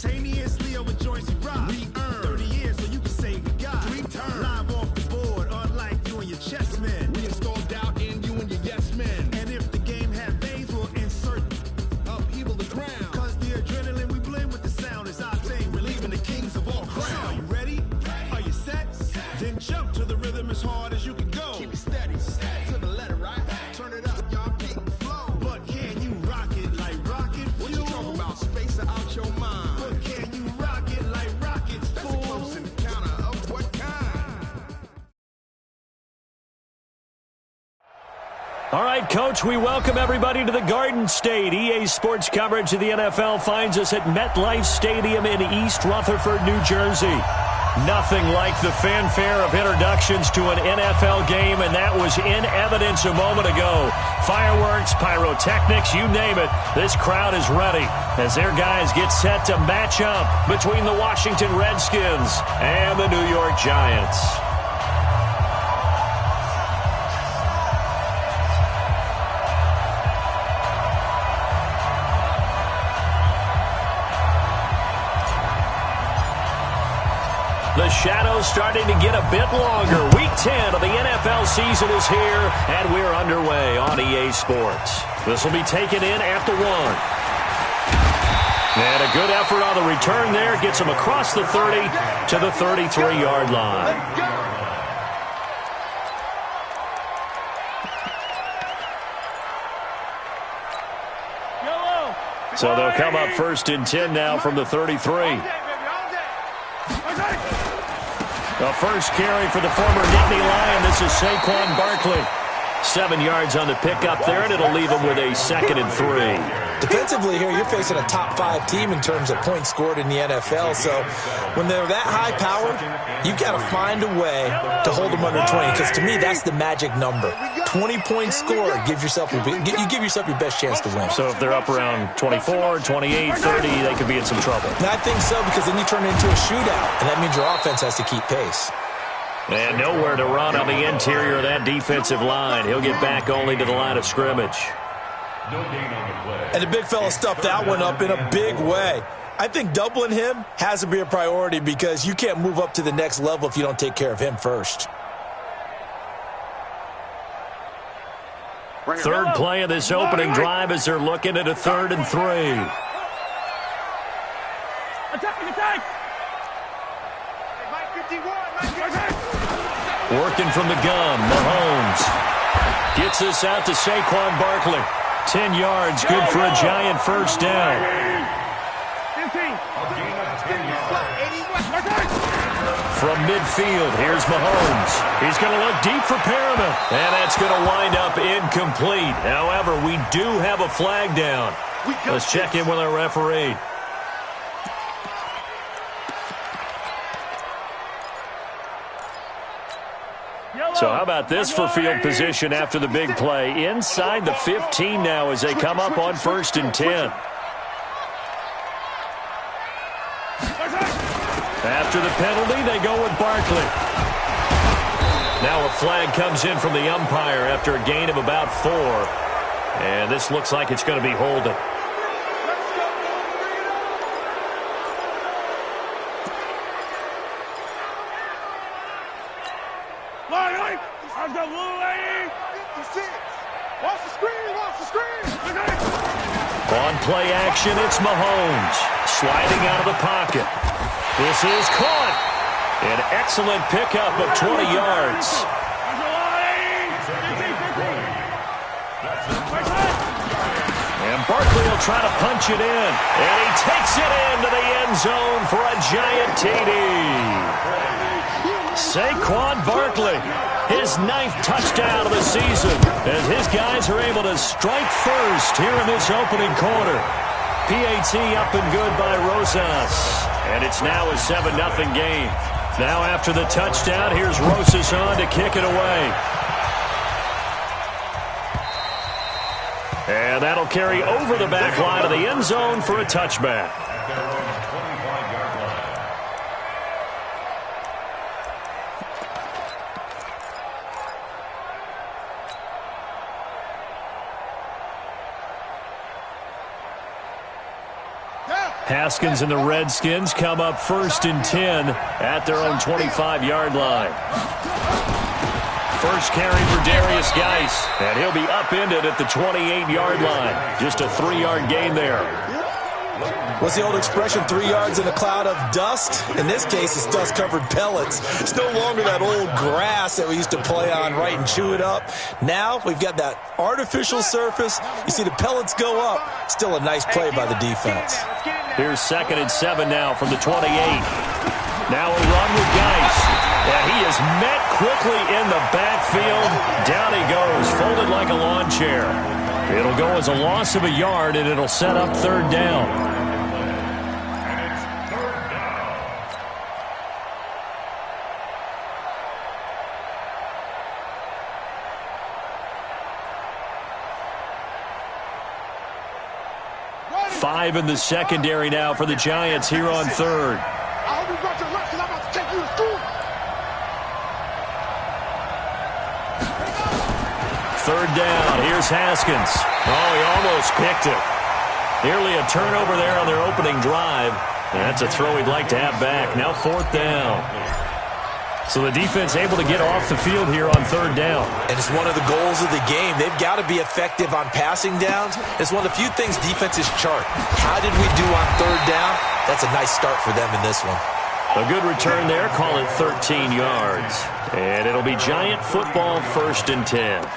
Simultaneously over joints we rock. We earn 30 years so you can say we got 3 turns. Live off the board, unlike you and your chess men. We install doubt in you and your yes men. And if the game had veins, we'll insert upheaval the crown. Cause the adrenaline we blend with the sound is our thing. Relieving the kings of all crowns. Are you ready? Are you set? Then jump to the rhythm as hard as you can go. Keep it steady, to the letter, right? Turn it up, y'all, keep the flow. But can you rock it like rocket fuel? What you talking about? Space out your mind. But can you rock it like rockets, fool? That's a close encounter of what kind? All right, Coach, we welcome everybody to the Garden State. EA Sports coverage of the NFL finds us at MetLife Stadium in East Rutherford, New Jersey. Nothing like the fanfare of introductions to an NFL game, and that was in evidence a moment ago. Fireworks, pyrotechnics, you name it. This crowd is ready as their guys get set to match up between the Washington Redskins and the New York Giants. The shadow's starting to get a bit longer. Week 10 of the NFL season is here, and we're underway on EA Sports. This will be taken in at the 1. And a good effort on the return there gets him across the 30 to the 33-yard line. So they'll come up 1st and 10 now from the 33. The first carry for the former Nittany Lion. This is Saquon Barkley. 7 yards on the pickup there, and it'll leave him with a 2nd and 3. Defensively here, you're facing a top 5 team in terms of points scored in the NFL. So when they're that high powered, you've got to find a way to hold them under 20. Because to me, that's the magic number. 20 points scored, you give yourself your best chance to win. So if they're up around 24, 28, 30, they could be in some trouble. And I think so, because then you turn it into a shootout, and that means your offense has to keep pace. And nowhere to run on the interior of that defensive line. He'll get back only to the line of scrimmage. And the big fella stuffed that one up in a big way. I think doubling him has to be a priority because you can't move up to the next level if you don't take care of him first. Third play of this opening drive as they're looking at a 3rd and 3. Attack! Working from the gun, Mahomes gets this out to Saquon Barkley. 10 yards, good for a Giant first down. 15. From midfield, here's Mahomes. He's going to look deep for Perriman, and that's going to wind up incomplete. However, we do have a flag down. Let's check in with our referee. So how about this for field position after the big play? Inside the 15 now as they come up on 1st and 10. After the penalty, they go with Barkley. Now a flag comes in from the umpire after a gain of about 4. And this looks like it's going to be holding. On play action, it's Mahomes. Sliding out of the pocket. This is caught. An excellent pickup of 20 yards. And Barkley will try to punch it in. And he takes it into the end zone for a Giant TD. Saquon Barkley, his 9th touchdown of the season, as his guys are able to strike first here in this opening quarter. PAT up and good by Rosas. And it's now a 7-0 game. Now after the touchdown, here's Rosas on to kick it away. And that'll carry over the back line of the end zone for a touchback. Haskins and the Redskins come up 1st and 10 at their own 25-yard line. First carry for Darius Geis, and he'll be upended at the 28-yard line. Just a 3-yard gain there. What's the old expression, 3 yards in a cloud of dust? In this case, it's dust-covered pellets. It's no longer that old grass that we used to play on, right, and chew it up. Now we've got that artificial surface. You see the pellets go up. Still a nice play by the defense. Here's 2nd and 7 now from the 28. Now a run with Geis. And he is met quickly in the backfield. Down he goes, folded like a lawn chair. It'll go as a loss of a yard, and it'll set up 3rd down. Five in the secondary now for the Giants here on 3rd. I hope you brought your lunch because I'm about to take you to school. 3rd down. Here's Haskins. Oh, he almost picked it. Nearly a turnover there on their opening drive. And that's a throw he'd like to have back. Now 4th down. So the defense able to get off the field here on 3rd down. And it's one of the goals of the game. They've got to be effective on passing downs. It's one of the few things defenses chart. How did we do on 3rd down? That's a nice start for them in this one. A good return there. Call it 13 yards. And it'll be Giant football 1st and 10.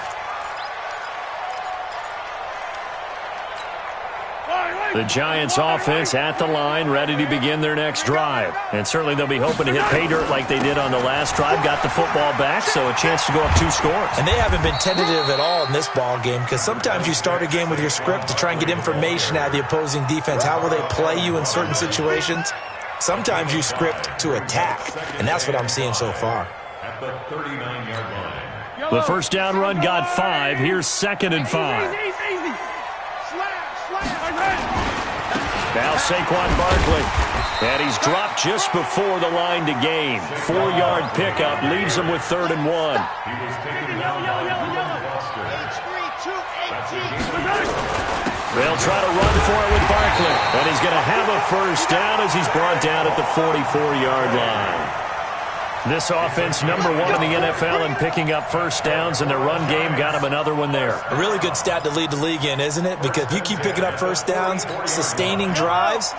The Giants offense at the line, ready to begin their next drive. And certainly they'll be hoping to hit pay dirt like they did on the last drive. Got the football back, so a chance to go up 2 scores. And they haven't been tentative at all in this ball game, because sometimes you start a game with your script to try and get information out of the opposing defense. How will they play you in certain situations? Sometimes you script to attack, and that's what I'm seeing so far. At the 39-yard line. The first down run got 5. Here's 2nd and 5. Easy. Now Saquon Barkley. And he's dropped just before the line to gain. 4-yard pickup leaves him with 3rd and 1. He was taken down by the roster. They'll try to run for it with Barkley. And he's going to have a first down as he's brought down at the 44-yard line. This offense, number 1 in the NFL in picking up first downs, and their run game got him another one there. A really good stat to lead the league in, isn't it? Because if you keep picking up first downs, sustaining drives,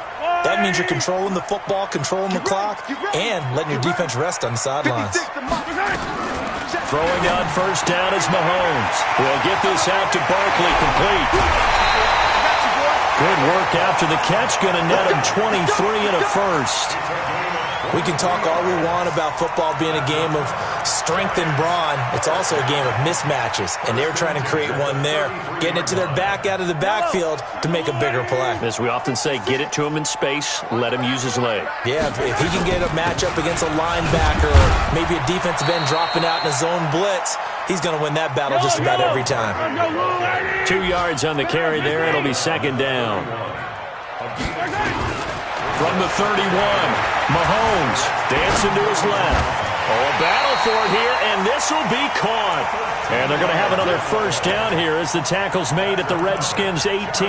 that means you're controlling the football, controlling the clock, and letting your defense rest on the sidelines. Throwing on first down is Mahomes. We'll get this out to Barkley, complete. Good work after the catch, going to net him 23 and a first. We can talk all we want about football being a game of strength and brawn. It's also a game of mismatches, and they're trying to create one there, getting it to their back out of the backfield to make a bigger play. As we often say, get it to him in space, let him use his leg. Yeah, if he can get a matchup against a linebacker or maybe a defensive end dropping out in a zone blitz, he's going to win that battle just about every time. 2 yards on the carry there. It'll be 2nd down. From the 31, Mahomes dancing to his left. Oh, a battle for it here, and this will be caught. And they're going to have another first down here as the tackle's made at the Redskins' 18.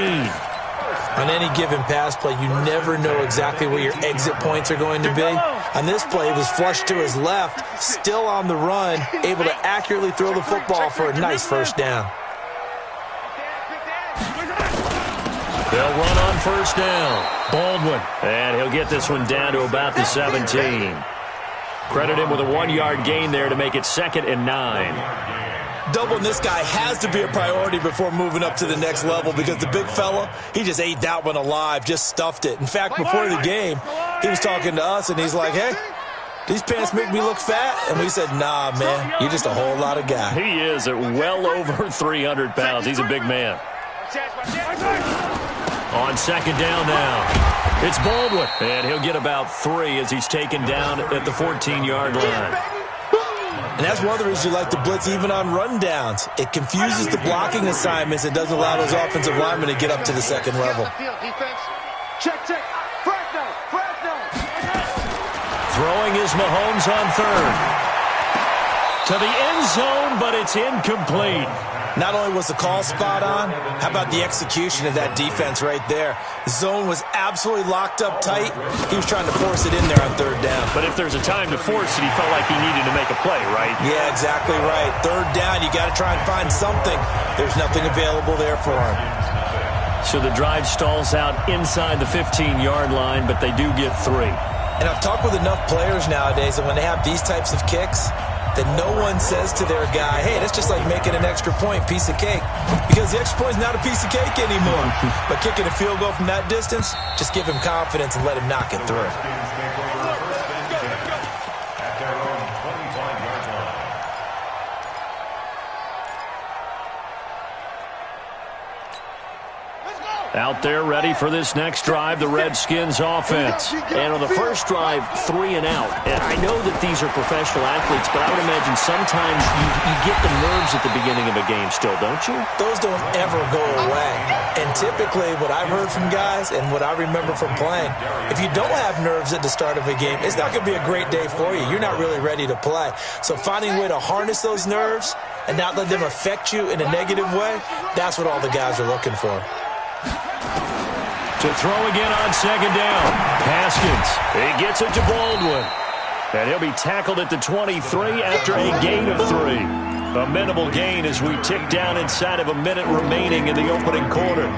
On any given pass play, you never know exactly where your exit points are going to be. On this play, it was flushed to his left, still on the run, able to accurately throw the football for a nice first down. They'll run on first down. Baldwin. And he'll get this one down to about the 17. Credit him with a 1-yard gain there to make it 2nd and 9. Doubling this guy has to be a priority before moving up to the next level, because the big fella, he just ate that one alive, just stuffed it. In fact, before the game, he was talking to us, and he's like, hey, these pants make me look fat? And we said, nah, man, you're just a whole lot of guy. He is at well over 300 pounds. He's a big man. On 2nd down now, it's Baldwin. And he'll get about 3 as he's taken down at the 14-yard line. And that's one of the reasons you like to blitz even on rundowns. It confuses the blocking assignments and doesn't allow those offensive linemen to get up to the second level. Check. Throwing is Mahomes on 3rd. To the end zone, but it's incomplete. Not only was the call spot on, how about the execution of that defense right there? The zone was absolutely locked up tight. He was trying to force it in there on third down. But if there's a time to force it, he felt like he needed to make a play, right? Yeah, exactly right. Third down, you got to try and find something. There's nothing available there for him. So the drive stalls out inside the 15-yard line, but they do get 3. And I've talked with enough players nowadays that when they have these types of kicks, that no one says to their guy, hey, that's just like making an extra point, piece of cake. Because the extra point is not a piece of cake anymore. But kicking a field goal from that distance, just give him confidence and let him knock it through. Out there ready for this next drive, the Redskins offense. And on the first drive, 3 and out. And I know that these are professional athletes, but I would imagine sometimes you get the nerves at the beginning of a game still, don't you? Those don't ever go away. And typically what I've heard from guys and what I remember from playing, if you don't have nerves at the start of a game, it's not going to be a great day for you. You're not really ready to play. So finding a way to harness those nerves and not let them affect you in a negative way, that's what all the guys are looking for. To throw again on second down. Haskins. He gets it to Baldwin. And he'll be tackled at the 23 after a gain of 3. A minimal gain as we tick down inside of a minute remaining in the opening quarter.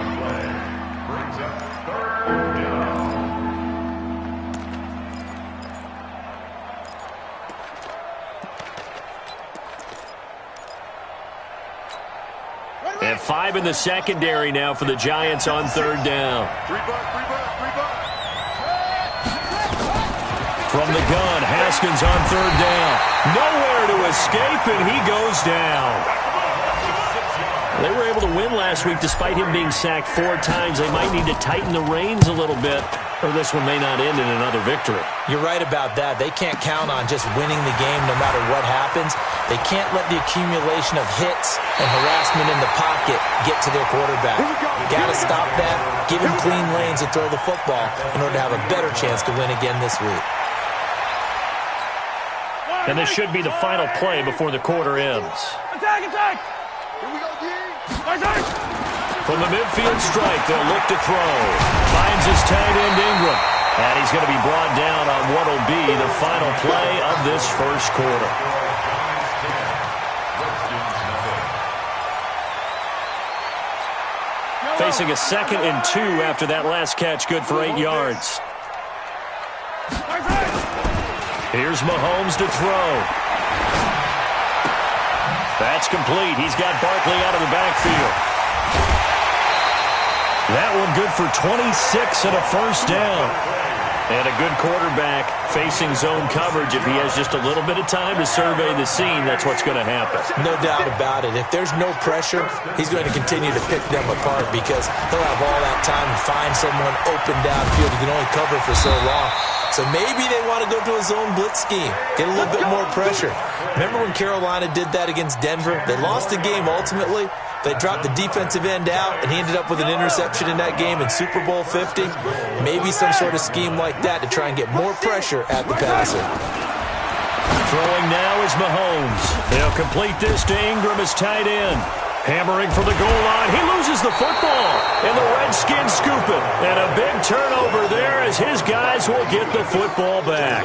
And 5 in the secondary now for the Giants on third down. From the gun, Haskins on third down. Nowhere to escape, and he goes down. They were able to win last week despite him being sacked 4 times. They might need to tighten the reins a little bit, or this one may not end in another victory. You're right about that. They can't count on just winning the game no matter what happens. They can't let the accumulation of hits and harassment in the pocket get to their quarterback. Got to stop that, give him clean lanes to throw the football in order to have a better chance to win again this week. And this should be the final play before the quarter ends. Attack, attack! Here we go, D. From the midfield strike, they'll look to throw. Finds his tight end, Ingram. And he's going to be brought down on what will be the final play of this first quarter. Facing a 2nd and 2 after that last catch, good for 8 yards. Here's Mahomes to throw. That's complete. He's got Barkley out of the backfield. That one good for 26 and a first down. And a good quarterback facing zone coverage. If he has just a little bit of time to survey the scene, that's what's going to happen. No doubt about it. If there's no pressure, he's going to continue to pick them apart because he'll have all that time to find someone open downfield. He can only cover for so long. So maybe they want to go to a zone blitz scheme, get a little bit more pressure. Remember when Carolina did that against Denver? They lost the game ultimately. They dropped the defensive end out, and he ended up with an interception in that game in Super Bowl 50. Maybe some sort of scheme like that to try and get more pressure at the passer. Throwing now is Mahomes. They'll complete this to Ingram as tight end. Hammering for the goal line. He loses the football, and the Redskins scoop it. And a big turnover there as his guys will get the football back.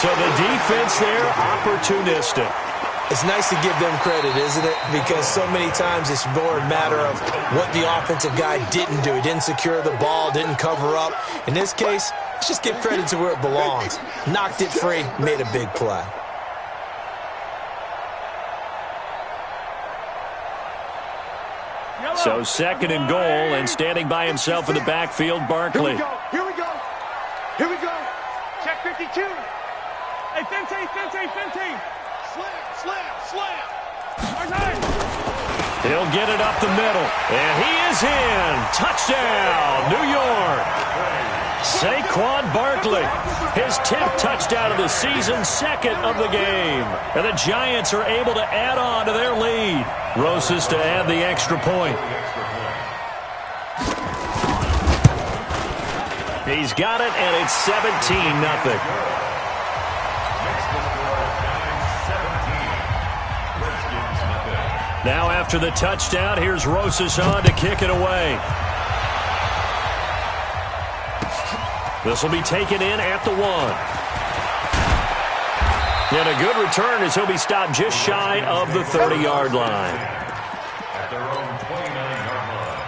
So the defense there, opportunistic. It's nice to give them credit, isn't it? Because so many times it's more a matter of what the offensive guy didn't do. He didn't secure the ball, didn't cover up. In this case, let's just give credit to where it belongs. Knocked it free, made a big play. So 2nd and goal, and standing by himself in the backfield, Barkley. Here we go. Here we go. Here we go. Check 52. Hey, Fenty. Slam. He'll get it up the middle, and he is in. Touchdown, New York. Saquon Barkley, his 10th touchdown of the season, 2nd of the game. And the Giants are able to add on to their lead. Rosas to add the extra point. He's got it, and it's 17-0. Now after the touchdown, here's Rosas on to kick it away. This will be taken in at the 1. And a good return as he'll be stopped just shy of the 30-yard line. At their own 29-yard line.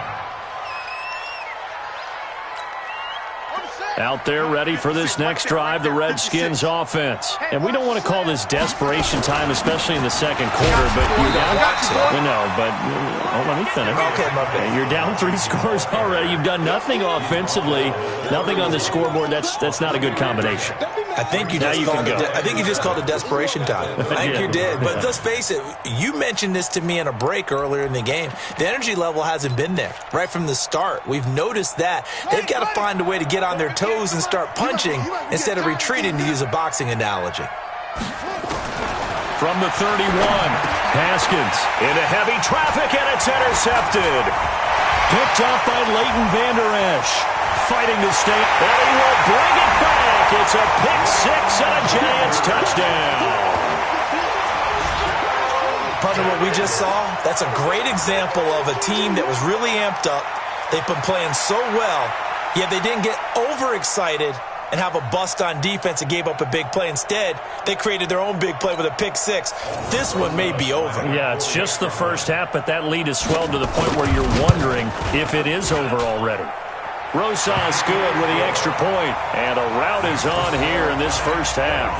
Out there ready for this next drive, the Redskins offense. And we don't want to call this desperation time, especially in the second quarter, but you're down. Let me finish. Okay. You're down 3 scores already. You've done nothing offensively, nothing on the scoreboard. That's not a good combination. I think you just called it desperation time. I think you did. But let's face it, you mentioned this to me in a break earlier in the game. The energy level hasn't been there right from the start. We've noticed that. They've got to find a way to get on their toes and start punching instead of retreating, to use a boxing analogy. From the 31, Haskins into heavy traffic, and it's intercepted. Picked up by Leighton Vander Esch. Fighting to stay, and he will bring it back. It's a pick-6 and a Giants touchdown. Partner, what we just saw, that's a great example of a team that was really amped up. They've been playing so well, yet they didn't get overexcited and have a bust on defense and gave up a big play. Instead, they created their own big play with a pick-6. This one may be over. Yeah, it's just the first half, but that lead has swelled to the point where you're wondering if it is over already. Rosas good with the extra point, and a rout is on here in this first half.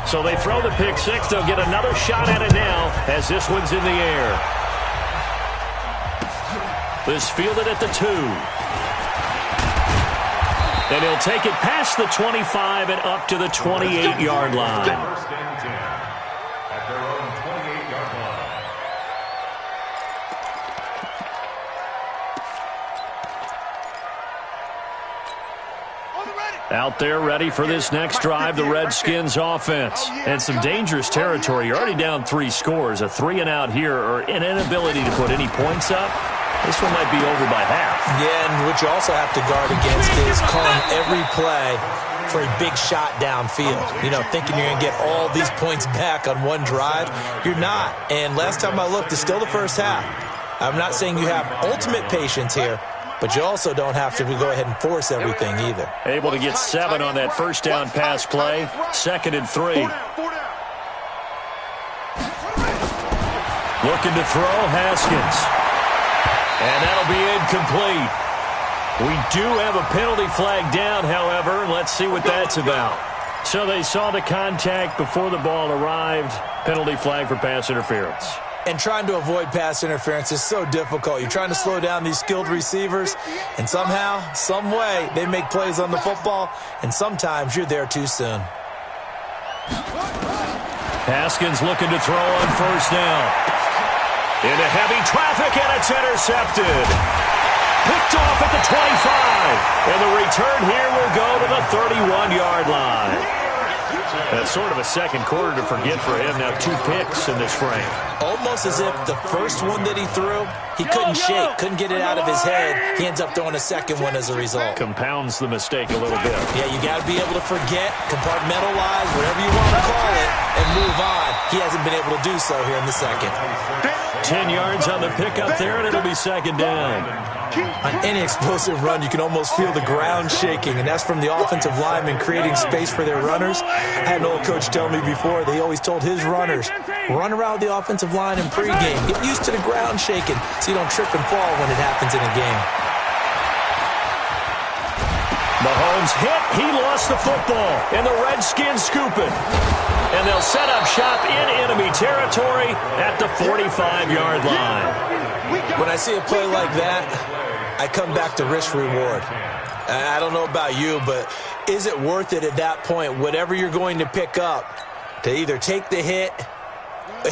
So they throw the pick-6. They'll get another shot at it now as this one's in the air. This fielded at the 2. And he'll take it past the 25 and up to the 28-yard line. First and 10 at their own 28-yard line. Out there ready for this next drive, the Redskins offense. And some dangerous territory. You're already down 3 scores. A 3-and-out here, or an inability to put any points up. This one might be over by half. Yeah, and what you also have to guard against is calling every play for a big shot downfield. You know, thinking you're going to get all these points back on one drive. You're not. And last time I looked, it's still the first half. I'm not saying you have ultimate patience here, but you also don't have to go ahead and force everything either. Able to get 7 on that first down pass play. 2nd and 3. Looking to throw, Haskins. And that'll be incomplete. We do have a penalty flag down, however. Let's see what that's about. So they saw the contact before the ball arrived. Penalty flag for pass interference. And trying to avoid pass interference is so difficult. You're trying to slow down these skilled receivers, and somehow, some way, they make plays on the football, and sometimes you're there too soon. Haskins looking to throw on first down. Into heavy traffic, and it's intercepted. Picked off at the 25. And the return here will go to the 31-yard line. That's sort of a second quarter to forget for him. Now 2 picks in this frame. Almost as if the first one that he threw, he couldn't shake, couldn't get it out of his head. He ends up throwing a second one as a result. Compounds the mistake a little bit. Yeah, you got to be able to forget, compartmentalize, whatever you want to call it, and move on. He hasn't been able to do so here in the second. 10 yards on the pickup there, and it'll be 2nd down. On any explosive run, you can almost feel the ground shaking, and that's from the offensive linemen creating space for their runners. I had an old coach tell me before that he always told his runners, run around the offensive line in pregame. Get used to the ground shaking so you don't trip and fall when it happens in a game. Mahomes hit. He lost the football, and the Redskins scoop it. And they'll set up shop in enemy territory at the 45-yard line. When I see a play like that, I come back to risk-reward. I don't know about you, but is it worth it at that point, whatever you're going to pick up, to either take the hit,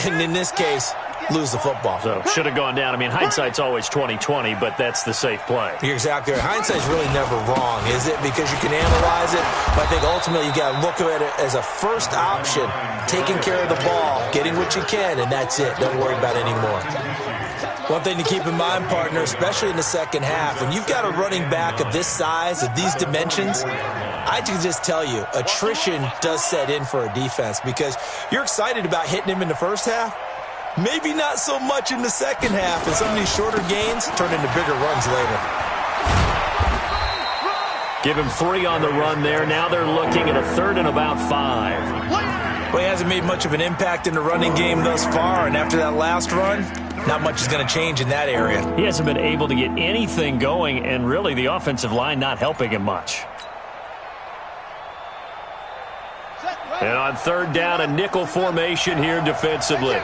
and in this case, lose the football? So, should have gone down. I mean, hindsight's always 20/20, but that's the safe play. You're exactly right. Hindsight's really never wrong, is it? Because you can analyze it, but I think ultimately you got to look at it as a first option, taking care of the ball, getting what you can, and that's it. Don't worry about it anymore. One thing to keep in mind, partner, especially in the second half, when you've got a running back of this size, of these dimensions, I can just tell you, attrition does set in for a defense because you're excited about hitting him in the first half. Maybe not so much in the second half, and some of these shorter gains turn into bigger runs later. Give him 3 on the run there. Now they're looking at a 3rd and about 5. Well, he hasn't made much of an impact in the running game thus far, and after that last run, not much is going to change in that area. He hasn't been able to get anything going, and really the offensive line not helping him much. And on 3rd down, a nickel formation here defensively.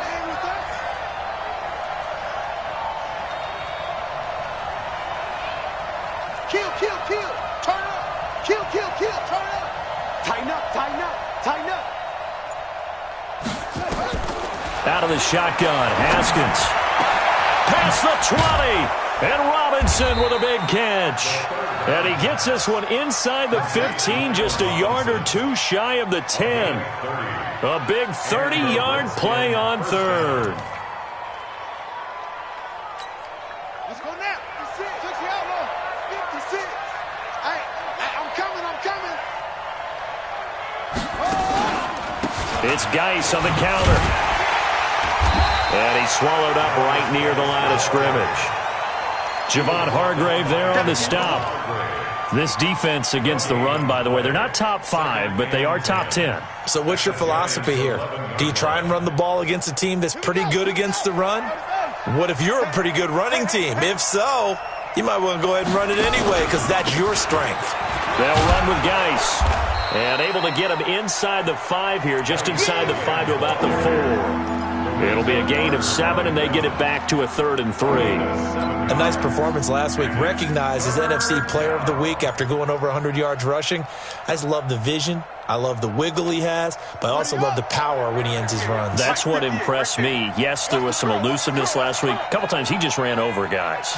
Kill. Turn up. Kill. Turn up. Tighten up. Out of the shotgun, Haskins. Past the 20. And Robinson with a big catch. And he gets this one inside the 15, just a yard or 2 shy of the 10. A big 30-yard play on 3rd. Let's go now. 56 outlaw. 56. Hey, I'm coming. Oh! It's Geis on the counter. And he's swallowed up right near the line of scrimmage. Javon Hargrave there on the stop. This defense against the run, by the way, they're not top 5, but they are top 10. So what's your philosophy here? Do you try and run the ball against a team that's pretty good against the run? What if you're a pretty good running team? If so, you might want to go ahead and run it anyway because that's your strength. They'll run with Geis. And able to get him inside the 5 here, just inside the 5 to about the 4. It'll be a gain of 7, and they get it back to a 3rd and 3. A nice performance last week. Recognized as NFC Player of the Week after going over 100 yards rushing. I just love the vision. I love the wiggle he has, but I also love the power when he ends his runs. That's what impressed me. Yes, there was some elusiveness last week. A couple times he just ran over guys.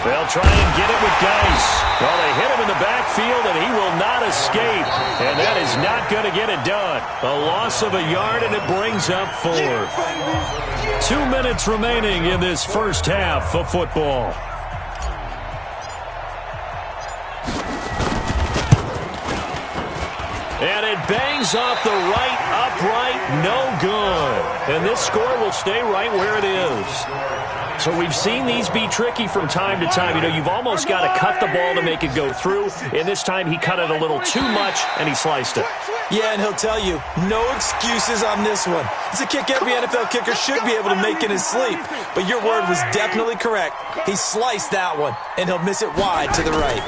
They'll try and get it with Geis. Well, they hit him in the backfield, and he will not escape. And that is not going to get it done. A loss of a yard, and it brings up 4th. 2 minutes remaining in this first half of football. And it bangs off the right upright, no good. And this score will stay right where it is. So we've seen these be tricky from time to time. You know, you've almost got to cut the ball to make it go through. And this time he cut it a little too much, and he sliced it. Yeah, and he'll tell you, no excuses on this one. It's a kick every NFL kicker should be able to make in his sleep. But your word was definitely correct. He sliced that one, and he'll miss it wide to the right.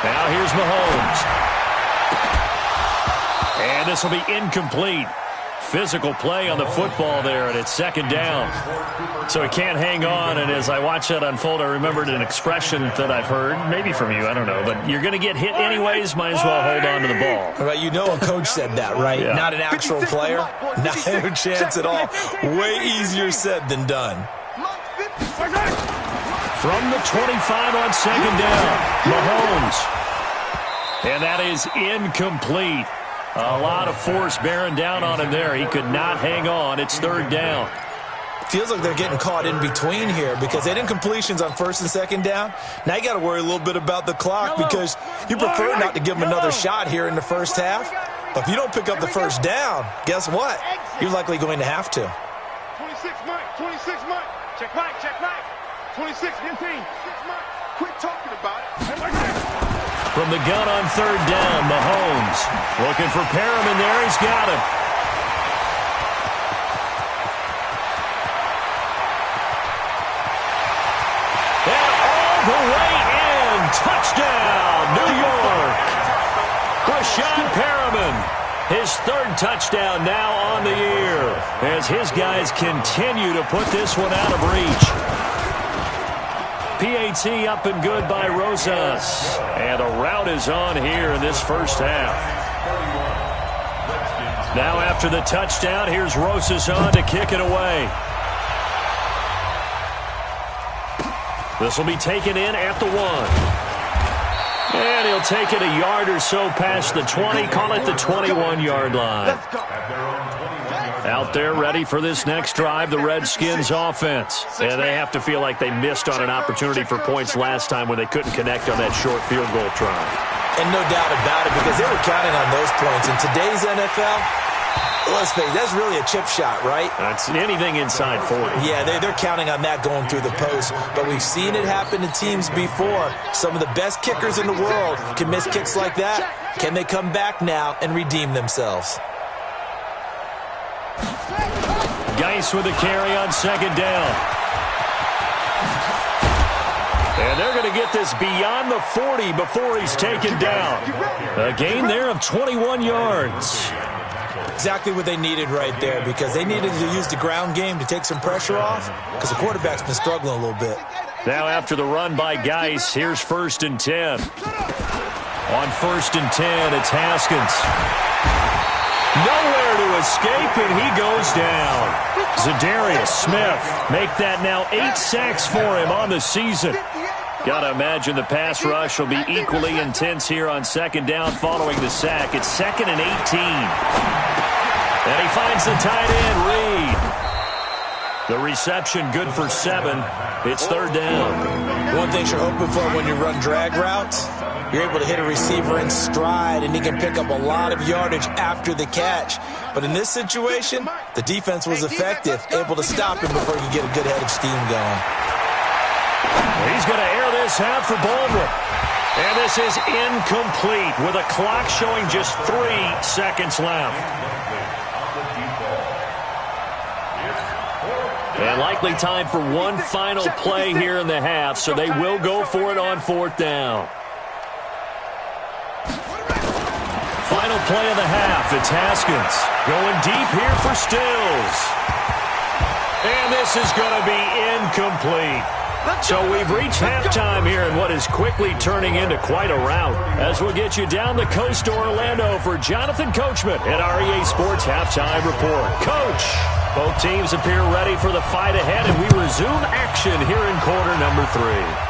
Now here's Mahomes. And this will be incomplete. Physical play on the football there, and it's 2nd down. So he can't hang on, and as I watch that unfold, I remembered an expression that I've heard, maybe from you, I don't know, but you're going to get hit anyways, might as well hold on to the ball. Right, you know a coach said that, right? Yeah. Not an actual player. Not a chance at all. Way easier said than done. From the 25 on 2nd down, Mahomes. And that is incomplete. A lot of force bearing down on him there. He could not hang on. It's 3rd down. Feels like they're getting caught in between here because they did incompletions on 1st and 2nd down. Now you got to worry a little bit about the clock because you prefer not to give them another shot here in the first half. But if you don't pick up the 1st down, guess what? You're likely going to have to. 26 Mike. Check Mike. 26 team. Quit talking about it. From the gun on 3rd down, Mahomes looking for Perriman there. He's got him. And all the way in. Touchdown, New York. Rashawn Perriman, his 3rd touchdown now on the year as his guys continue to put this one out of reach. PAT up and good by Rosas. And a rout is on here in this first half. Now after the touchdown, here's Rosas on to kick it away. This will be taken in at the 1. And he'll take it a yard or so past the 20. Call it the 21-yard line. At their own 21-yard Out there ready for this next drive, the Redskins offense. And they have to feel like they missed on an opportunity for points last time when they couldn't connect on that short field goal try. And no doubt about it, because they were counting on those points. In today's NFL, let's face it, that's really a chip shot, right? That's anything inside 40. Yeah, they're counting on that going through the post. But we've seen it happen to teams before. Some of the best kickers in the world can miss kicks like that. Can they come back now and redeem themselves? Geis with a carry on second down. And they're going to get this beyond the 40 before he's taken down. A gain there of 21 yards. Exactly what they needed right there, because they needed to use the ground game to take some pressure off, because the quarterback's been struggling a little bit. Now after the run by Geis, here's 1st and 10. On 1st and 10, it's Haskins. Nowhere to escape, and he goes down. Zadarius Smith make that now 8 sacks for him on the season. Got to imagine the pass rush will be equally intense here on second down following the sack. It's 2nd and 18. And he finds the tight end, Reed. The reception good for 7. It's 3rd down. One thing you're hoping for when you run drag routes, you're able to hit a receiver in stride, and he can pick up a lot of yardage after the catch. But in this situation, the defense was effective, able to stop him before he could get a good head of steam going. He's going to air this out for Baldwin. And this is incomplete with a clock showing just 3 seconds left. And likely time for one final play here in the half, so they will go for it on 4th down. Final play of the half. It's Haskins going deep here for Stills. And this is going to be incomplete. So we've reached halftime here in what is quickly turning into quite a rout. As we'll get you down the coast to Orlando for Jonathan Coachman at our EA Sports Halftime Report. Coach, both teams appear ready for the fight ahead, and we resume action here in quarter number 3.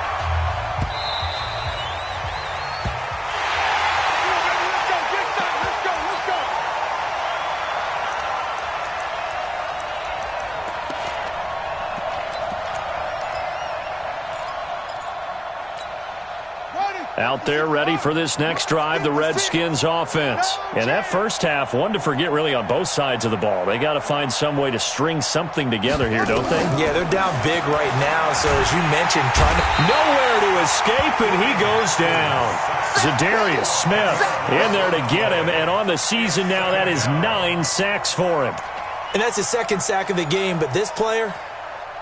Out there ready for this next drive, the Redskins offense. And that first half, one to forget really on both sides of the ball. They got to find some way to string something together here, don't they? Yeah, they're down big right now, so as you mentioned, trying to... Nowhere to escape, and he goes down. Zadarius Smith in there to get him, and on the season now, that is 9 sacks for him. And that's his 2nd sack of the game, but this player...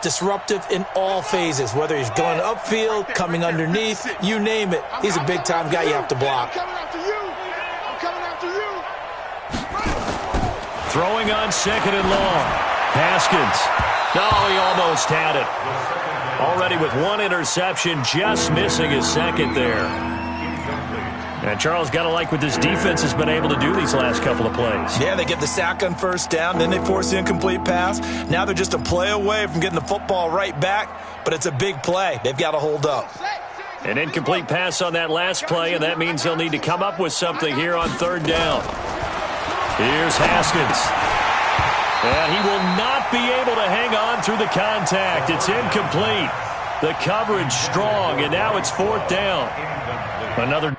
disruptive in all phases, whether he's going upfield, coming underneath, you name it. He's a big-time guy you have to block. Throwing on 2nd and long. Haskins. No, he almost had it. Already with 1 interception, just missing his 2nd there. And Charles, got to like what this defense has been able to do these last couple of plays. Yeah, they get the sack on 1st down, then they force the incomplete pass. Now they're just a play away from getting the football right back, but it's a big play. They've got to hold up. An incomplete pass on that last play, and that means they'll need to come up with something here on 3rd down. Here's Haskins. And he will not be able to hang on through the contact. It's incomplete. The coverage strong, and now it's 4th down. Another...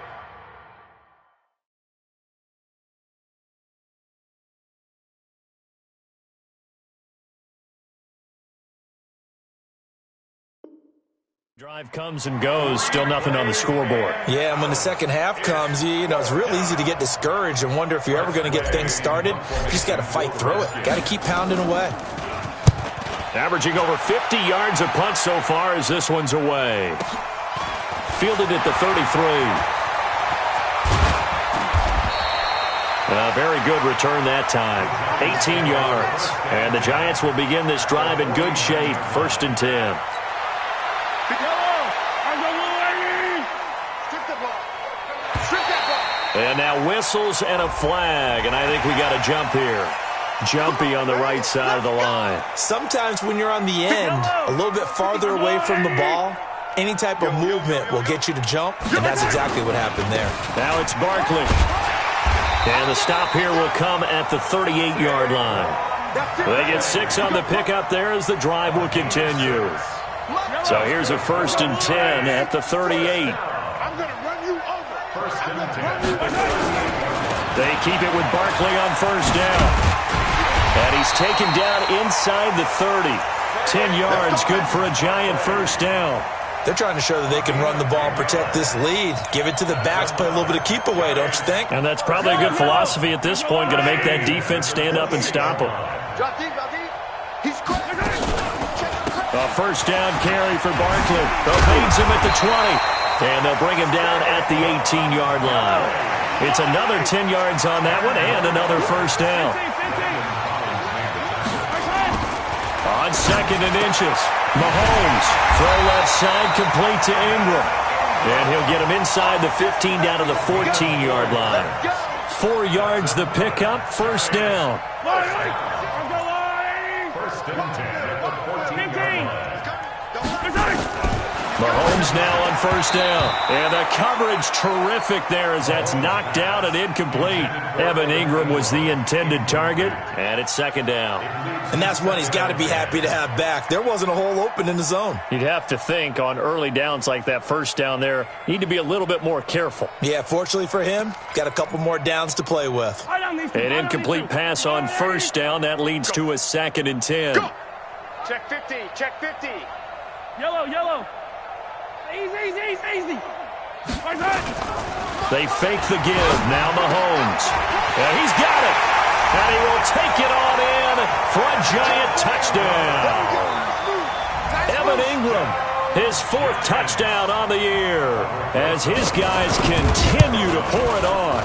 Drive comes and goes, still nothing on the scoreboard. Yeah, and when the second half comes, you know, it's real easy to get discouraged and wonder if you're ever going to get things started. You just got to fight through it. Got to keep pounding away. Averaging over 50 yards a punt so far as this one's away. Fielded at the 33. A very good return that time. 18 yards. And the Giants will begin this drive in good shape. 1st and 10. And now whistles and a flag, and I think we got a jump here. Jumpy on the right side of the line. Sometimes when you're on the end, a little bit farther away from the ball, any type of movement will get you to jump, and that's exactly what happened there. Now it's Barkley. And the stop here will come at the 38-yard line. They get 6 on the pickup there as the drive will continue. So here's a 1st and 10 at the 38. I'm going to run you over. First and 10. They keep it with Barkley on 1st down. And he's taken down inside the 30. 10 yards, good for a giant 1st down. They're trying to show that they can run the ball and protect this lead. Give it to the backs, play a little bit of keep away, don't you think? And that's probably a good philosophy at this point, going to make that defense stand up and stop them. He's quick. A 1st down carry for Barkley. Evades him at the 20. And they'll bring him down at the 18-yard line. It's another 10 yards on that one and another 1st down. On 2nd and inches, Mahomes, throw left side, complete to Ingram. And he'll get him inside the 15 down to the 14-yard line. 4 yards the pickup, 1st down. First and 10 at the 14-yard line. Mahomes now on 1st down. And the coverage terrific there as that's knocked down and incomplete. Evan Ingram was the intended target, and it's 2nd down. And that's one he's got to be happy to have back. There wasn't a hole open in the zone. You'd have to think on early downs like that 1st down there, need to be a little bit more careful. Yeah, fortunately for him, got a couple more downs to play with. An incomplete pass on 1st down. That leads to a 2nd and 10. Go. Check 50. Check 50. Yellow. Easy. They fake the give. Now Mahomes. And he's got it. And he will take it on in for a giant touchdown. Evan Ingram, his 4th touchdown on the year as his guys continue to pour it on.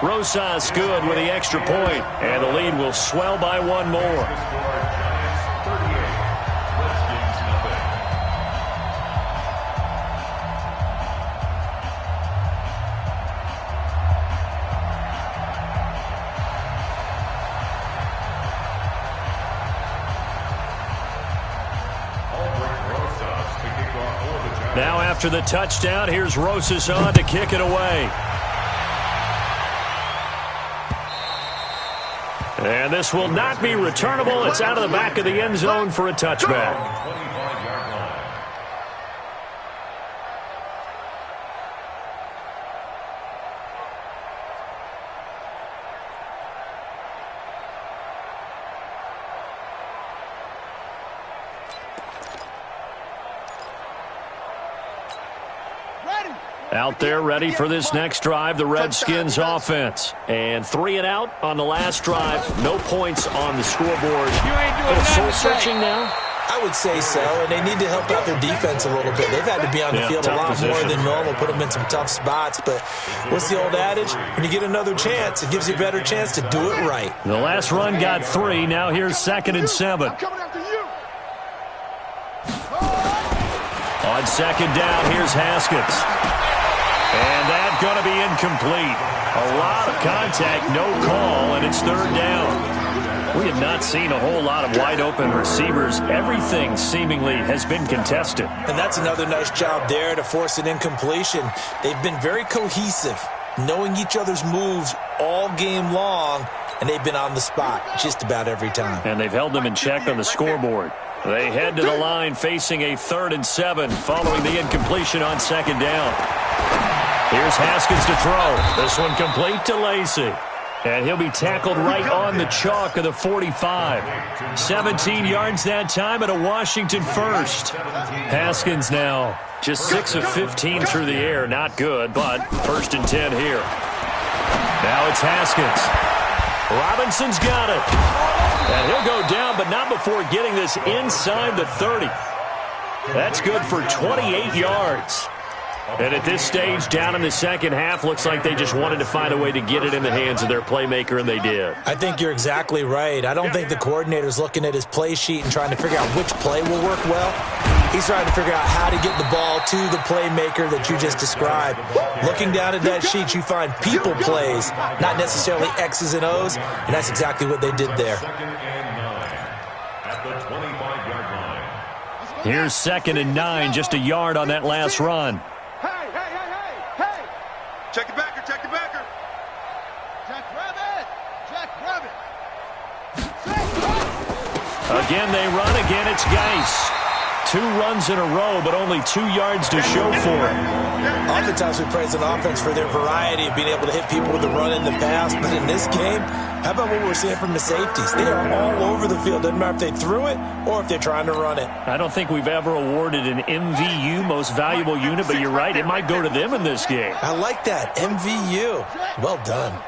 Rosas good with the extra point, and the lead will swell by 1 more. Now after the touchdown, here's Rosas on to kick it away. And this will not be returnable. It's out of the back of the end zone for a touchback. Out there ready for this next drive, the Redskins offense. And 3 and out on the last drive. No points on the scoreboard. Soul searching now? I would say so, and they need to help out their defense a little bit. They've had to be on the field a lot more than normal, put them in some tough spots. But what's the old adage? When you get another chance, it gives you a better chance to do it right. The last run got 3. Now here's 2nd and 7. On 2nd down, here's Haskins. And that's going to be incomplete. A lot of contact, no call, and it's 3rd down. We have not seen a whole lot of wide-open receivers. Everything seemingly has been contested. And that's another nice job there to force an incompletion. They've been very cohesive, knowing each other's moves all game long, and they've been on the spot just about every time. And they've held them in check on the scoreboard. They head to the line facing a 3rd and 7 following the incompletion on 2nd down. Here's Haskins to throw. This one complete to Lacy. And he'll be tackled right on the chalk of the 45. 17 yards that time and a Washington 1st. Haskins now just 6 of 15 through the air. Not good, but 1st and 10 here. Now it's Haskins. Robinson's got it. And he'll go down, but not before getting this inside the 30. That's good for 28 yards. And at this stage, down in the second half, looks like they just wanted to find a way to get it in the hands of their playmaker, and they did. I think you're exactly right. I don't think the coordinator's looking at his play sheet and trying to figure out which play will work well. He's trying to figure out how to get the ball to the playmaker that you just described. Looking down at that sheet, you find people plays, not necessarily X's and O's, and that's exactly what they did there. At the 25-yard line. Here's 2nd and 9, just a yard on that last run. Check the backer, check the backer. Jack Rabbit! Again they run, again it's Geis. 2 runs in a row, but only 2 yards to show for it. Oftentimes we praise an offense for their variety of being able to hit people with the run in the pass, but in this game, how about what we're seeing from the safeties? They are all over the field. Doesn't matter if they threw it or if they're trying to run it. I don't think we've ever awarded an MVU, most valuable unit, but you're right, it might go to them in this game. I like that, MVU. Well done.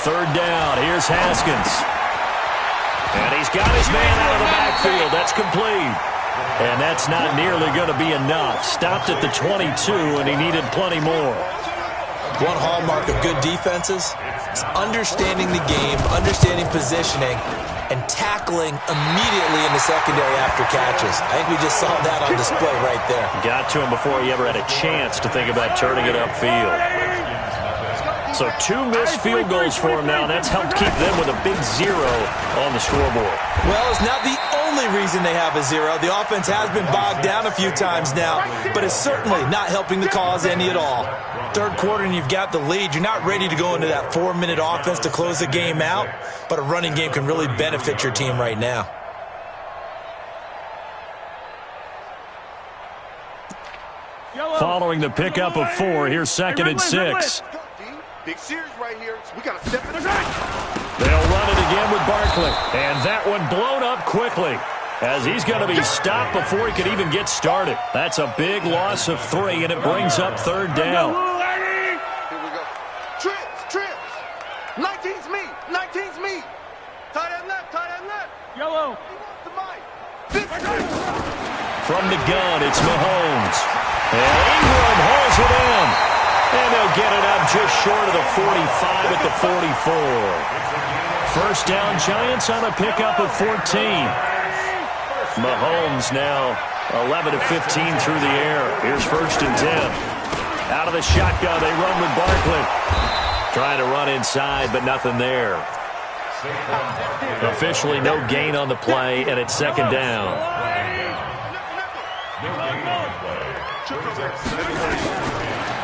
3rd down, here's Haskins. And he's got his man out of the backfield. That's complete. And that's not nearly going to be enough. Stopped at the 22, and he needed plenty more. One hallmark of good defenses is understanding the game, understanding positioning, and tackling immediately in the secondary after catches. I think we just saw that on display right there. Got to him before he ever had a chance to think about turning it upfield. So 2 missed field goals for him now, and that's helped keep them with a big 0 on the scoreboard. Well, it's not the only reason they have a 0. The offense has been bogged down a few times now, but it's certainly not helping the cause any at all. 3rd quarter and you've got the lead. You're not ready to go into that 4-minute offense to close the game out, but a running game can really benefit your team right now. Following the pickup of 4, here's 2nd and 6. Big series right here. So we got to step in the They'll run it again with Barkley. And that one blown up quickly as he's going to be stopped before he could even get started. That's a big loss of 3, and it brings up 3rd down. Here we go. Trips. 19's me. Tight end left. Yellow. The mic. From the gun, it's Mahomes. And Ingram holds it in. And they'll get it up just short of the 45 at the 44. 1st down, Giants on a pickup of 14. Mahomes now 11 of 15 through the air. Here's 1st and 10. Out of the shotgun, they run with Barkley. Trying to run inside, but nothing there. Officially no gain on the play, and it's 2nd down.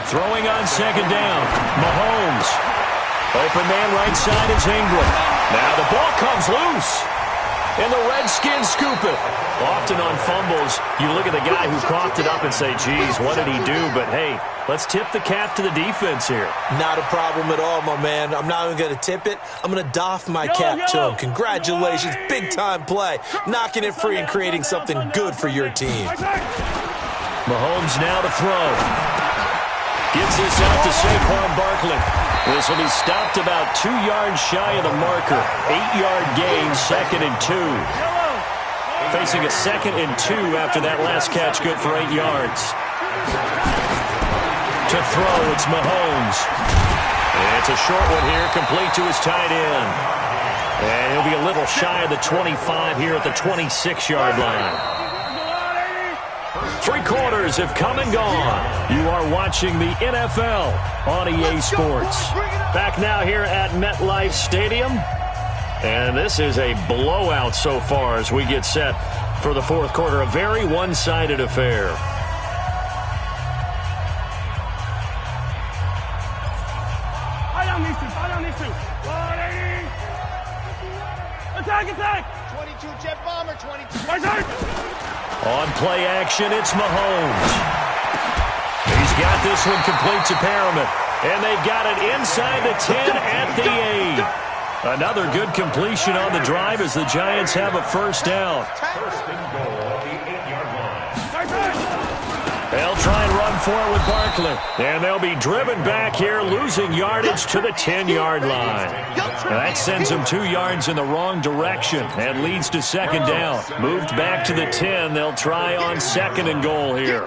Throwing on 2nd down, Mahomes. Open man right side is Ingram. Now the ball comes loose, and the Redskins scoop it. Often on fumbles, you look at the guy who coughed it up and say, geez, what did he do? But, hey, let's tip the cap to the defense here. Not a problem at all, my man. I'm not even going to tip it. I'm going to doff my cap to him. Congratulations, big-time play. Knocking it free and creating something good for your team. Mahomes now to throw. Gives this out to Saquon Barkley. This will be stopped about 2 yards shy of the marker. 8-yard gain, 2nd and 2. Facing a 2nd and 2 after that last catch, good for 8 yards. To throw, it's Mahomes. And it's a short one here, complete to his tight end. And he'll be a little shy of the 25 here at the 26-yard line. 3 quarters have come and gone. You are watching the NFL on EA Sports. Back now here at MetLife Stadium. And this is a blowout so far as we get set for the 4th quarter. A very one-sided affair. Attack! 22 jet bomber, 22. On play action, it's Mahomes. He's got this one complete to Perriman. And they've got it inside the 10 at the 8. Another good completion on the drive as the Giants have a 1st down. They'll try and run for it with Barkley. And they'll be driven back here, losing yardage to the 10-yard line. That sends them 2 yards in the wrong direction and leads to 2nd down. Moved back to the 10. They'll try on 2nd and goal here.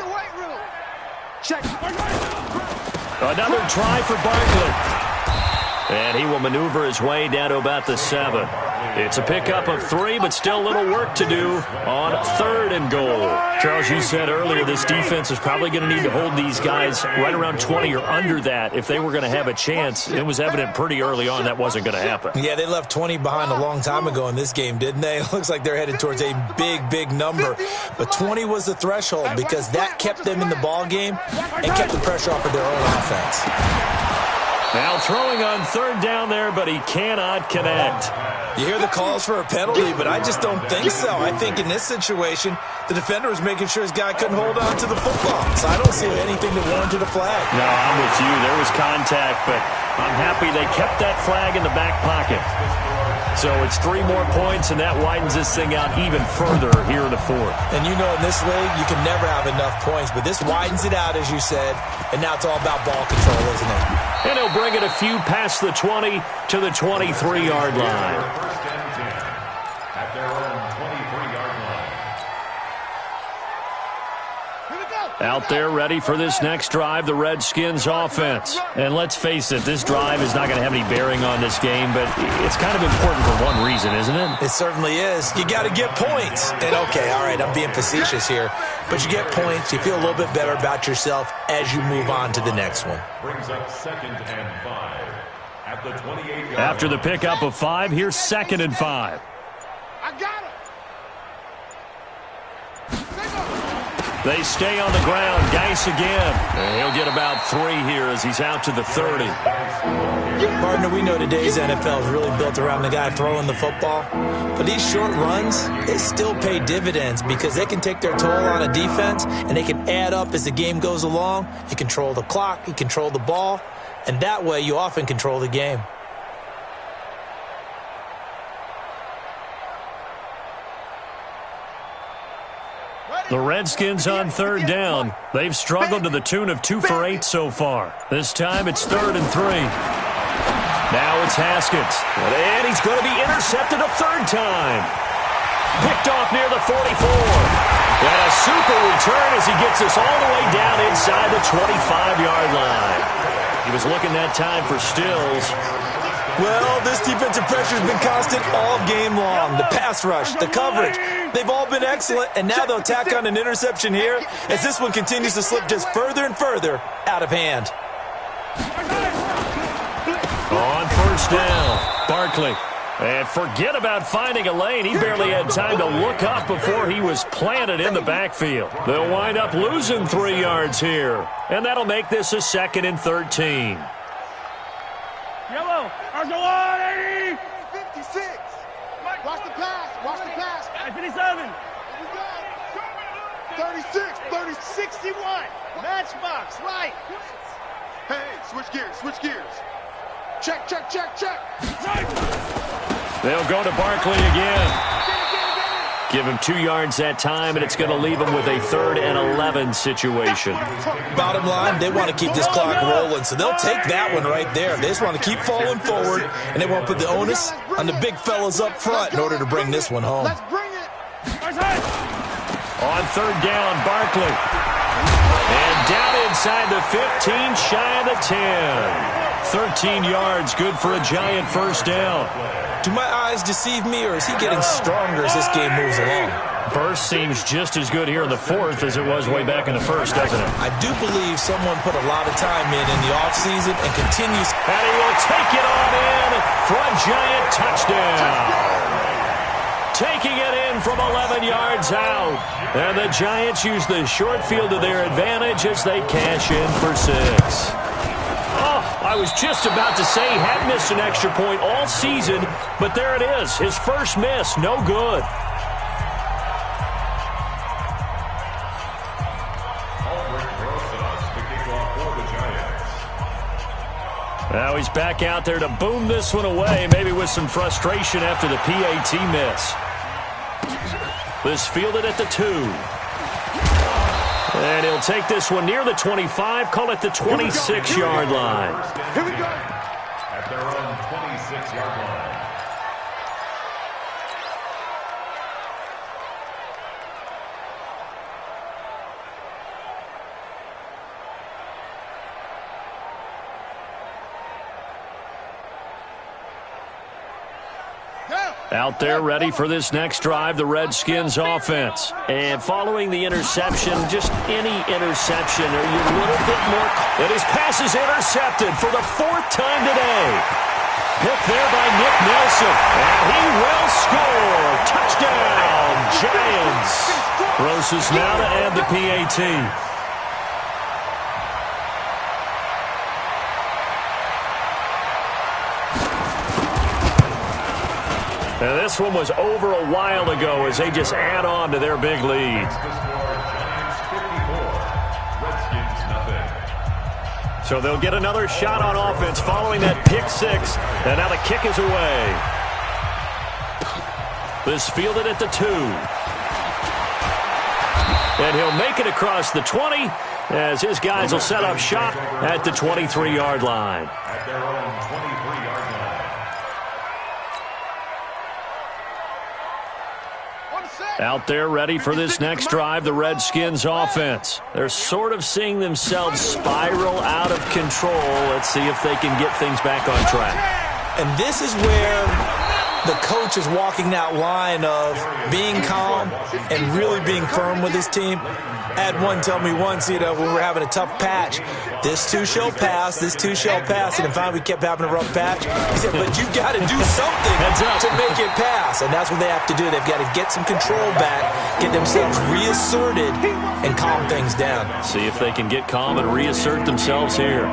Another try for Barkley. And he will maneuver his way down to about the 7. It's a pickup of 3, but still a little work to do on 3rd and goal. Charles, you said earlier this defense is probably going to need to hold these guys right around 20 or under that if they were going to have a chance. It was evident pretty early on that wasn't going to happen. Yeah, they left 20 behind a long time ago in this game, didn't they? It looks like they're headed towards a big number. But 20 was the threshold because that kept them in the ball game and kept the pressure off of their own offense. Now throwing on 3rd down there, but he cannot connect. You hear the calls for a penalty, but I just don't think so. I think in this situation, the defender was making sure his guy couldn't hold on to the football. So I don't see anything that warranted a flag. No, I'm with you. There was contact, but I'm happy they kept that flag in the back pocket. So it's 3 more points, and that widens this thing out even further here in the fourth. And you know in this league, you can never have enough points, but this widens it out, as you said, and now it's all about ball control, isn't it? And he'll bring it a few past the 20 to the 23-yard line. First and 10 at their own 23-yard line. Here we go. Out there ready for this next drive, the Redskins offense. And let's face it, this drive is not going to have any bearing on this game, but it's kind of important for one reason, isn't it? It certainly is. You got to get points. And okay, all right, I'm being facetious here, but you get points, you feel a little bit better about yourself as you move on to the next one. Brings up 2nd and 5 at the 28-yard line. After the pickup of 5, here's 2nd and 5. I got him. They stay on the ground. Geis again. And he'll get about 3 here as he's out to the 30. Partner, we know today's NFL is really built around the guy throwing the football. But these short runs, they still pay dividends because they can take their toll on a defense and they can add up as the game goes along. You control the clock, you control the ball, and that way you often control the game. The Redskins on 3rd down. They've struggled to the tune of 2 for 8 so far. This time it's 3rd and 3. Now it's Haskins. And he's going to be intercepted a 3rd time. Picked off near the 44. And a super return as he gets us all the way down inside the 25-yard line. He was looking that time for Stills. Well, this defensive pressure has been constant all game long. The pass rush, the coverage, they've all been excellent, and now they'll tack on an interception here as this one continues to slip just further and further out of hand. On 1st down, Barkley. And forget about finding a lane. He barely had time to look up before he was planted in the backfield. They'll wind up losing 3 yards here, and that'll make this a 2nd and 13. Yellow. Arjolani. 56. Watch the pass. Watch the pass. 57. Here we go. 36. 30. 61. Matchbox. Right. Hey, switch gears. Switch gears. Check, check, check, check. They'll go to Barkley again. Give him 2 yards that time, and it's going to leave him with a 3rd and 11 situation. Bottom line, they want to keep this clock rolling, so they'll take that one right there. They just want to keep falling forward, and they won't put the onus on the big fellas up front in order to bring this one home. Let's bring it. On 3rd down, Barkley. And down inside the 15, shy of the 10. 13 yards, good for a giant 1st down. Do my eyes deceive me, or is he getting stronger as this game moves along? Burst seems just as good here in the 4th as it was way back in the 1st, doesn't it? I do believe someone put a lot of time in the offseason and continues. And he will take it on in for a giant touchdown. Taking it in from 11 yards out. And the Giants use the short field to their advantage as they cash in for 6. Oh, I was just about to say he hadn't missed an extra point all season, but there it is. His first miss, no good. Now he's back out there to boom this one away, maybe with some frustration after the PAT miss. This fielded at the 2. And he'll take this one near the 25, call it the 26-yard line. Here we go. At their own 26-yard line. Out there ready for this next drive, the Redskins offense. And following the interception, just any interception, are you a little bit more... And his pass is intercepted for the 4th time today. Picked there by Nick Nelson. And he will score. Touchdown, Giants. Roses now to add the PAT. Now, this one was over a while ago as they just add on to their big lead. So they'll get another shot on offense following that pick six. And now the kick is away. This fielded at the 2. And he'll make it across the 20 as his guys will set up shop at the 23-yard line. At their own 23-yard line. Out there ready for this next drive, the Redskins offense. They're sort of seeing themselves spiral out of control. Let's see if they can get things back on track. And this is where the coach is walking that line of being calm and really being firm with his team. I had one tell me once, when we were having a tough patch, this too shall pass, this too shall pass. And finally we kept having a rough patch. He said, but you've got to do something to make it pass. And that's what they have to do. They've got to get some control back, get themselves reasserted, and calm things down. See if they can get calm and reassert themselves here.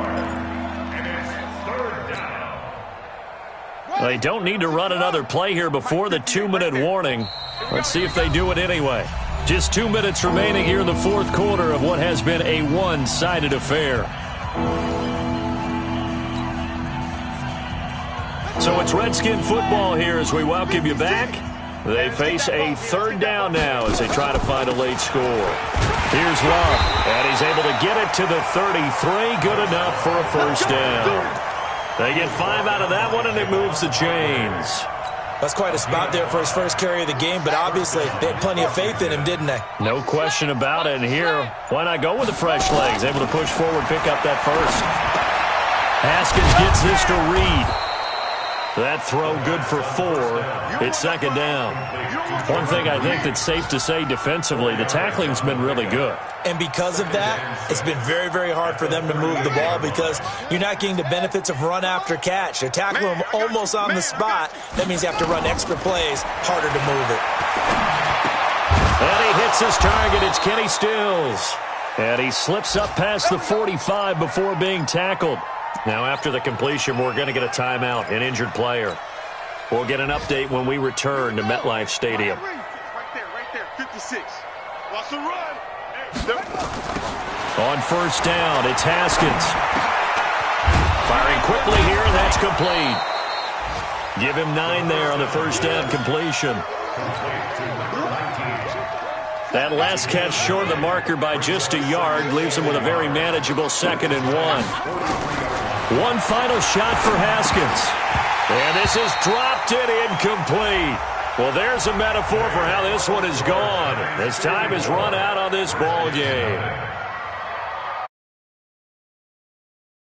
They don't need to run another play here before the 2-minute warning. Let's see if they do it anyway. Just 2 minutes remaining here in the fourth quarter of what has been a one-sided affair. So it's Redskin football here as we welcome you back. They face a third down now as they try to find a late score. Here's Love, and he's able to get it to the 33. Good enough for a first down. They get 5 out of that one, and it moves the chains. That's quite a spot there for his first carry of the game, but obviously they had plenty of faith in him, didn't they? No question about it. And here, why not go with the fresh legs? Able to push forward, pick up that first. Haskins gets this to Reed. That throw good for 4. It's second down. One thing I think that's safe to say defensively, the tackling's been really good. And because of that, it's been very, very hard for them to move the ball because you're not getting the benefits of run after catch. They tackle him almost on the spot. That means you have to run extra plays, harder to move it. And he hits his target. It's Kenny Stills. And he slips up past the 45 before being tackled. Now, after the completion, we're going to get a timeout, an injured player. We'll get an update when we return to MetLife Stadium. Right there, 56. Watch the run. On first down, it's Haskins. Firing quickly here, and that's complete. Give him 9 there on the first down completion. That last catch short of the marker by just a yard leaves him with a very manageable 2nd and 1. One final shot for Haskins. And this is dropped and incomplete. Well, there's a metaphor for how this one is gone. As time has run out on this ball game.